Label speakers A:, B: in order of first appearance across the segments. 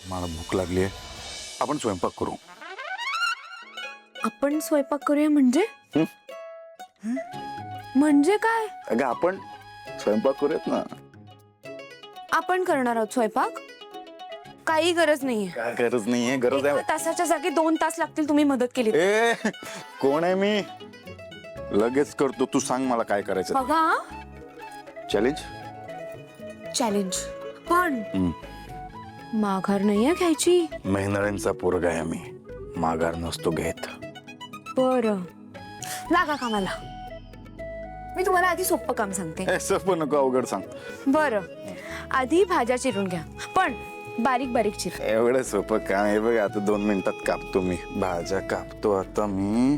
A: मला भूक लागली आहे, आपण स्वयंपाक करू.
B: आपण स्वयंपाक करूया म्हणजे
A: हं?
B: म्हणजे काय?
A: अगं आपण स्वयंपाक करूयात ना.
B: आपण करणार आहोत स्वयंपाक? काही गरज नाहीये.
A: काय गरज नाहीये, गरज
B: एका
A: आहे.
B: तासाच्या जागी 2 तास लागतील तुम्ही मदत केली.
A: ए कोण आहे मी? लगेच करतो, तू सांग मला काय करायचं.
B: बघा,
A: चॅलेंज.
B: चॅलेंज पण माघार नाहीये घ्यायची.
A: मेहनळ्यांचा पोरगा आहे मी, माघार नसतो घेत.
B: बरं, लागा कामाला. मी तुम्हाला आधी सोपं काम सांगते.
A: ए सोपं नको, अवघड सांग.
B: बरं, आधी भाज्या चिरून घ्या, पण बारीक बारीक चिर.
A: एवढं सोपं काम आहे बघ. आता 2 मिनिटात कापतो मी भाज्या, कापतो आता मी.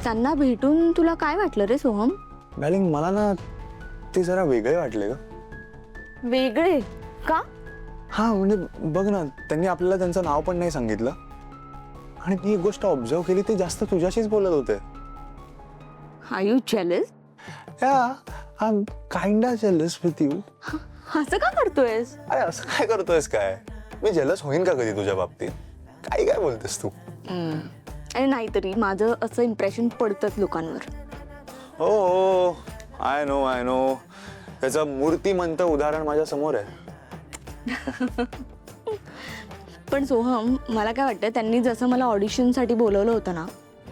C: त्यांना भेटून तुला काय वाटलं रे सोहम?
D: डार्लिंग, मला ना ते जरा वेगळे वाटले ग.
C: वेगळे का?
D: हा म्हणजे बघ ना, त्यांनी आपल्याला त्यांचं नाव पण नाही सांगितलं आणि मी एक गोष्ट ऑब्झर्व केली, ते जास्त तुझ्याशीच बोलत होते.
C: Are you jealous?
D: या I am kind of jealous with you.
C: असं का करतोयस?
D: अरे असं काय करतोयस काय? मी जेलस होईन का कधी तुझ्या बाबतीत? काही काय बोलतेस तू?
C: आणि नाहीतरी माझं असं इम्प्रेशन पडतं लोकांवर.
D: हो हो, आय नो त्याचं मूर्तिमंत उदाहरण माझ्या समोर आहे.
C: पण सोहम, मला काय वाटतं, त्यांनी जसं मला ऑडिशनसाठी बोलवलं होतं ना,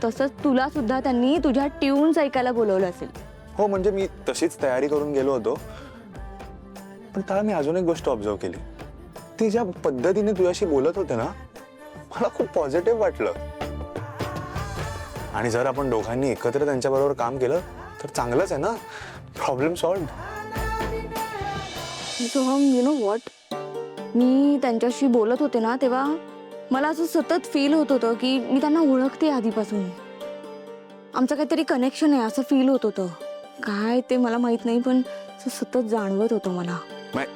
C: तसंच तुला सुद्धा त्यांनी तुझ्या ट्यून्स ऐकायला बोलवलं असेल.
D: हो म्हणजे मी तशीच तयारी करून गेलो होतो, पण त्याला मी अजून एक गोष्ट ऑब्झर्व केली. ती ज्या पद्धतीने तुझ्याशी बोलत होते ना, मला खूप पॉझिटिव्ह वाटलं. आणि जर आपण दोघांनी एकत्र त्यांच्याबरोबर काम केलं तर चांगलंच आहे ना. Problem solved.
C: Soham, you know what, मी त्यांच्याशी बोलत होते ना, तेव्हा मला असं सतत फील होत होतं की मी त्यांना ओळखते आधीपासून. आमचं काहीतरी कनेक्शन आहे असं फील होत होतं. काय ते मला माहित नाही, पण असं सतत जाणवत होतं मला.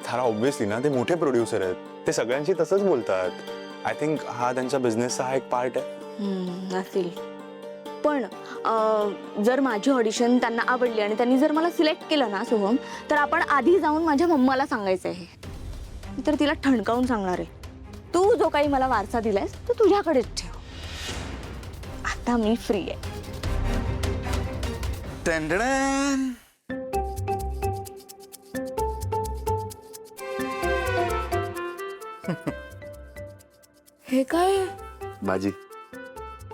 D: थारा ऑब्व्हियसली ना, ते मोठे प्रोड्युसर आहेत, ते सगळ्यांशी तसंच बोलतात. आय थिंक हा त्यांच्या बिझनेसचा हा एक पार्ट आहे.
C: असेल. पण जर माझी ऑडिशन त्यांना आवडली आणि त्यांनी जर मला सिलेक्ट केलं ना सोहम, तर आपण आधी जाऊन माझ्या मम्माला सांगायचं आहे. मी तर तिला ठणकावून सांगणार आहे, तू जो काही मला वारसा दिलायस तो तुझ्याकडेच ठेव. आता मी फ्री आहे.
A: टंडडन.
B: हे काय?
A: भाजी.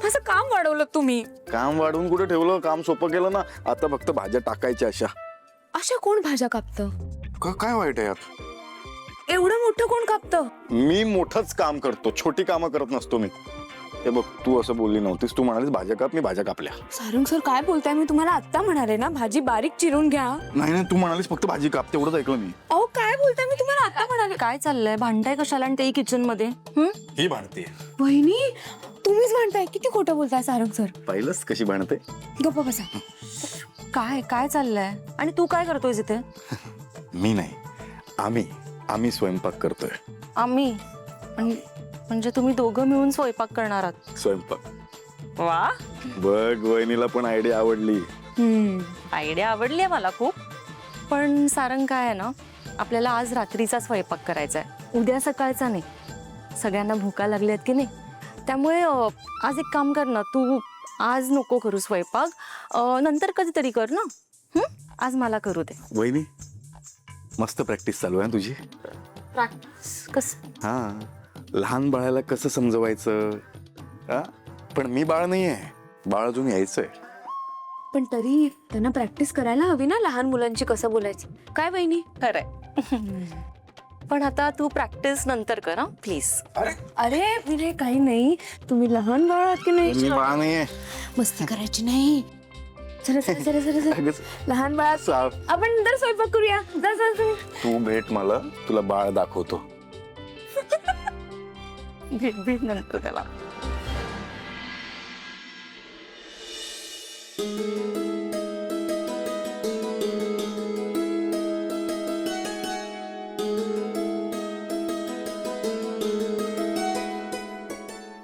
B: असं काम वाढवलं तुम्ही?
A: काम वाढवून कुठे ठेवलं, काम सोपं केलं ना. आता फक्त भाज्या टाकायच्या अशा.
B: अशा कोण भाज्या कापतं?
A: काय वाईट आहे यात?
B: एवढं मोठं कोण कापतं?
A: मी मोठंच काम करतो, छोटी कामं करत नसतो मी. हे बघ, तू असं बोलली नव्हतीस. तू म्हणालीस भाज्या काप, मी भाज्या कापल्या.
B: सारंग सर काय बोलताय? मी तुम्हाला आत्ता म्हणाले ना भाजी बारीक चिरून घ्या.
A: नाही, तू म्हणालीस फक्त भाजी काप, तेवढंच ऐकलं मी.
B: अहो काय बोलताय? मी तुम्हाला आत्ता म्हणाले.
C: काय चाललंय? भांडताय कशाला आणि तेही किचन मध्ये?
A: ही भांडते.
B: वहिनी, तुम्हीच म्हणताय. किती खोटं बोलताय सारंग सर.
A: पाहिलंस कशी भांडते?
B: गप्प बसा.
C: काय काय चाललंय? आणि तू काय करतोय इथे?
A: मी नाही, आम्ही स्वयंपाक करतोय.
C: आम्ही म्हणजे तुम्ही दोघं मिळून स्वयंपाक करणार आहात?
A: स्वयंपाक.
C: वा,
A: बघ, वहिनीला पण आयडिया आवडली.
C: आयडिया आवडली आहे मला खूप. पण सारंग, काय आहे ना, आपल्याला आज रात्रीचा स्वयंपाक करायचा आहे, उद्या सकाळचा नाही. सगळ्यांना भुका लागल्यात की नाही, त्यामुळे आज एक काम कर ना, तू आज नको करू स्वयंपाक, नंतर कधीतरी कर ना. आज मला करू दे.
A: वहिनी, मस्त प्रॅक्टिस चालू आहे तुझी.
C: प्रॅक्टिस कस?
A: हा, लहान बाळाला कसं समजवायचं. हा, पण मी बाळ नाहीये, बाळ अजून यायचंय.
B: पण तरी त्यांना प्रॅक्टिस करायला हवी ना, लहान मुलांची कसं बोलायचं. काय वहिनी?
C: खरंय. पण आता तू प्रॅक्टिस नंतर कर हा, प्लीज.
B: अरे विनय, काही नाही. तुम्ही लहान बाळ आहात की
A: मी
B: नाही?
A: बाळ नाहीये.
B: मस्ती करायची नाही. जरा जरा जरा जरा
A: अगं,
B: लहान बाळ.
A: साप.
B: आपण नंतर स्वयंपाक करूया. जा जा तुम्ही.
A: तू भेट मला, तुला बाळ दाखवतो.
C: भेट नंतर त्याला.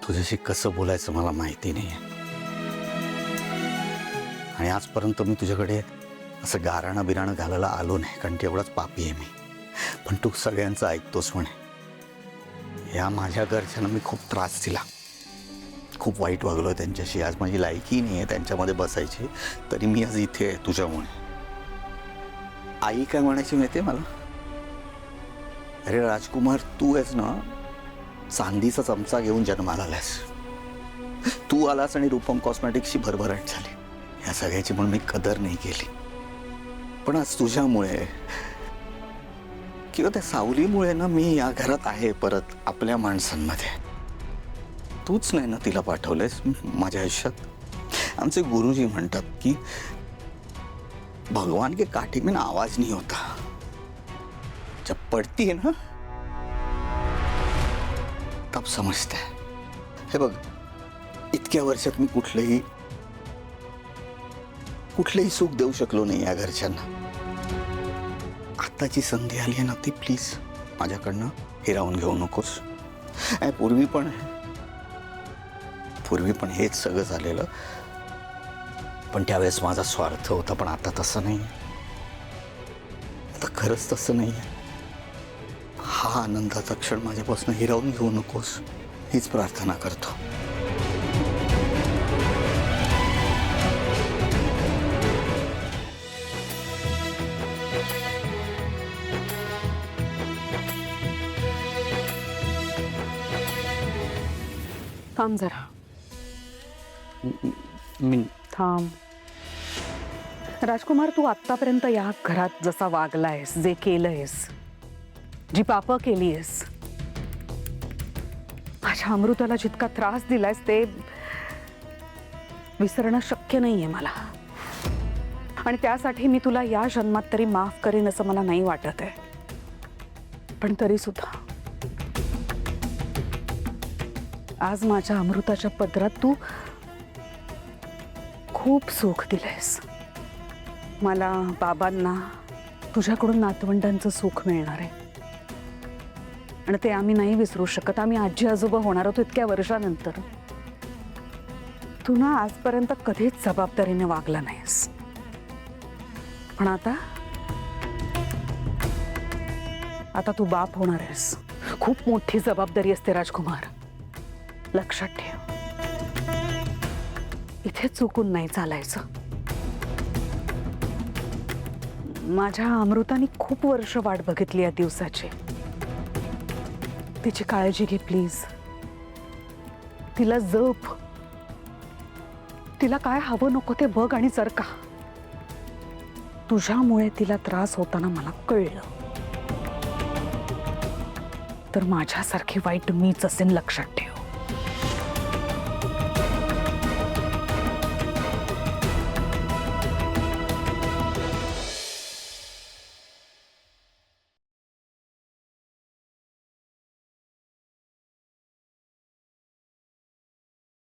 E: तुझ्याशी कसं बोलायचं मला माहिती नाही. आणि आजपर्यंत मी तुझ्याकडे असं गाराणं बिराणं घालायला आलो नाही, कारण की एवढाच पापी आहे मी. पण तू सगळ्यांचं ऐकतोस म्हणे. या माझ्या घरच्यांना मी खूप त्रास दिला, खूप वाईट वागलो त्यांच्याशी. आज माझी लायकी नाही आहे त्यांच्यामध्ये बसायची, तरी मी आज इथे आहे तुझ्यामुळे. आई काय म्हणायची माहिती मला, अरे राजकुमार, तू आहेस ना चांदीचा चमचा घेऊन जन्माला आलास. तू आलास आणि रूपम कॉस्मेटिक्सची भरभराट झाली. या सगळ्याची म्हणून मी कदर नाही केली. पण आज तुझ्यामुळे किंवा त्या सावलीमुळे ना मी या घरात आहे परत आपल्या माणसांमध्ये. तूच नाही ना तिला पाठवलंयस माझ्या आयुष्यात. आमचे गुरुजी म्हणतात की भगवान के काठी में ना आवाज नहीं होता, जब पड़ती है ना तब समजते है. हे बघ, इतक्या वर्षात मी कुठलंही सुख देऊ शकलो नाही या घरच्यांना. आताची संधी आली आहे ना, ती प्लीज माझ्याकडनं हिरावून घेऊ नकोस. आणि पूर्वी पण हेच सगळं झालेलं, पण त्यावेळेस माझा स्वार्थ होता. पण आता तसं नाही, आता खरंच तसं नाही. हा आनंदाचा क्षण माझ्यापासून हिरावून घेऊ नकोस, हीच प्रार्थना करतो.
B: थांब जरा,
E: मी
B: थांब. राजकुमार, तू आत्तापर्यंत या घरात जसा वागलायस, जे केलंयस, जी पापं केलीयस, माझ्या अमृताला जितका त्रास दिलायस ते विसरणं शक्य नाहीये मला. आणि त्यासाठी मी तुला या जन्मात तरी माफ करीन असं मला नाही वाटत आहे. पण तरी सुद्धा आज माझ्या अमृताच्या पदरात तू खूप सुख दिलंयस मला. बाबांना तुझ्याकडून नातवंडांचं सुख मिळणार आहे आणि ते आम्ही नाही विसरू शकत. आम्ही आजी आजोबा होणार आहोत इतक्या वर्षानंतर. तू ना आजपर्यंत कधीच जबाबदारीने वागला नाहीस, पण आता तू बाप होणार आहेस. खूप मोठी जबाबदारी असते राजकुमार, लक्षात ठेव. इथे चुकून नाही चालायचं. माझ्या अमृताने खूप वर्ष वाट बघितली या दिवसाची. तिची काळजी घे प्लीज. तिला जप. तिला काय हवं नको ते बघ आणि जर का तुझ्यामुळे तिला त्रास होताना मला कळलं तर माझ्यासारखी वाईट मीच असेन, लक्षात ठेव.